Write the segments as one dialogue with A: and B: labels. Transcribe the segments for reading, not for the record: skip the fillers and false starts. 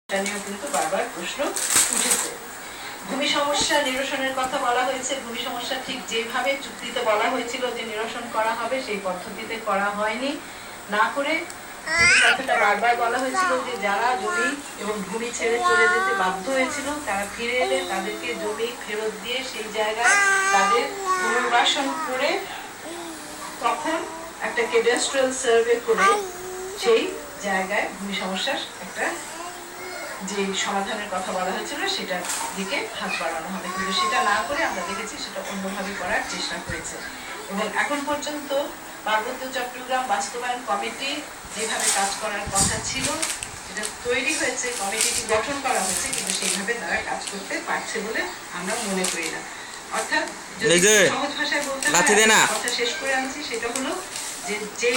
A: এটা নিয়েও কিন্তু বারবার প্রশ্ন উঠেছে। ভূমি সমস্যা নিরসনের কথা বলা হয়েছে। ভূমি সমস্যা ঠিক যেভাবে চুক্তিতে বলা হয়েছিল যে নিরসন করা হবে সেই পদ্ধতিতে করা হয়নি। না করে কথাটা বারবার বলা হয়েছিল যে যারা জমি এবং ভূমি ছেড়ে চলে যেতে বাধ্য হয়েছিল তারা ফিরে এলে তাদেরকে জমি ফেরত দিয়ে সেই জায়গায় তাদের পুনর্বাসন করে তখন একটা ক্যাডাস্ট্রাল সার্ভে করে সেই জায়গায় ভূমি সমস্যার একটা যে সমাধানের কথা বলা হয়েছিল সেটার দিকে হাত বাড়ানো হবে, কিন্তু সেটা না করে আমরা দেখেছি সেটা অন্যভাবে করার চেষ্টা করেছে। এবং এখন পর্যন্ত পার্বত্য চট্টগ্রাম বাস্তবায়ন কমিটি যেভাবে কাজ করার কথা ছিল সেটা তৈরি হয়েছে, কমিটিটি গঠন করা হয়েছে, কিন্তু সেইভাবে তারা কাজ করতে পারছে বলে আমরা মনে করি না। অর্থাৎ সহজ ভাষায় বলতে কথা শেষ করে আনছি, সেটা হলো যে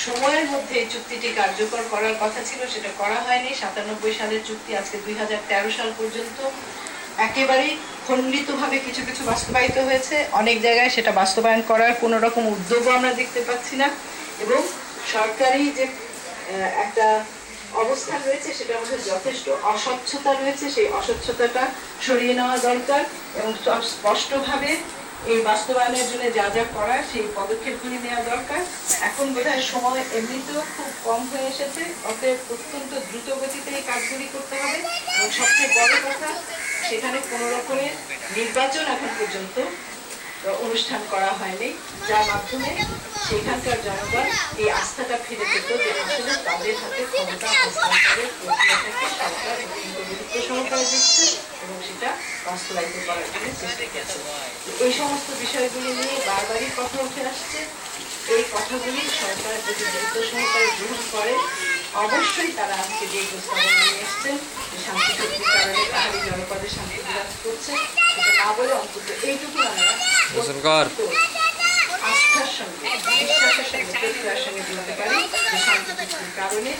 A: সময়ের মধ্যে এই চুক্তিটি কার্যকর করার কথা ছিল সেটা করা হয়নি। 97 সালের চুক্তি আজকে 2013 সাল পর্যন্ত একেবারেই খণ্ডিতভাবে কিছু কিছু বাস্তবায়িত হয়েছে। অনেক জায়গায় সেটা বাস্তবায়ন করার কোনো রকম উদ্যোগও আমরা দেখতে পাচ্ছি না। এবং সরকারি যে একটা অবস্থান রয়েছে সেটার মধ্যে যথেষ্ট অস্বচ্ছতা রয়েছে, সেই অস্বচ্ছতাটা সরিয়ে নেওয়া দরকার এবং স্পষ্টভাবে এই বাস্তবায়নের জন্য যা যা করার সেই পদক্ষেপগুলি নেওয়া দরকার। এখন বোধহয় সময় এমনিতেও খুব কম হয়ে এসেছে, অতএব অত্যন্ত দ্রুত গতিতে এই কাজগুলি করতে হবে। এবং সবচেয়ে বড় কথা, সেখানে কোনো রকমের নির্বাচন এখন পর্যন্ত অনুষ্ঠান করা হয়নি, যার মাধ্যমে সেখানকার জনগণ এই আস্থাটা ফিরে পেত যে আসলে তাদের হাতে ক্ষমতা হস্তান্তরের প্রক্রিয়াটাকে সরকার গুরুত্ব সহকারে দিচ্ছে এবং সেটা বাস্তবায়িত করার জন্য চেষ্টা করছে। এই সমস্ত বিষয়গুলি নিয়ে বারবারই কথা উঠে আসছে। এই কথাগুলি সরকার যদি গুরুত্ব সহকারে গ্রহণ করে, অবশ্যই তারা আজকে যে প্রস্তাবনা নিয়ে এসছেন যে শান্তি চুক্তির কারণে পাহাড়ি জনপদে শান্তি বিরাজ করছে, সেটা না বলে অন্তত এইটুকু আমরা আস্থার সঙ্গে বিশ্বাসের সঙ্গে প্রত্যয়ের সঙ্গে বলতে পারি যে শান্তি চুক্তির কারণে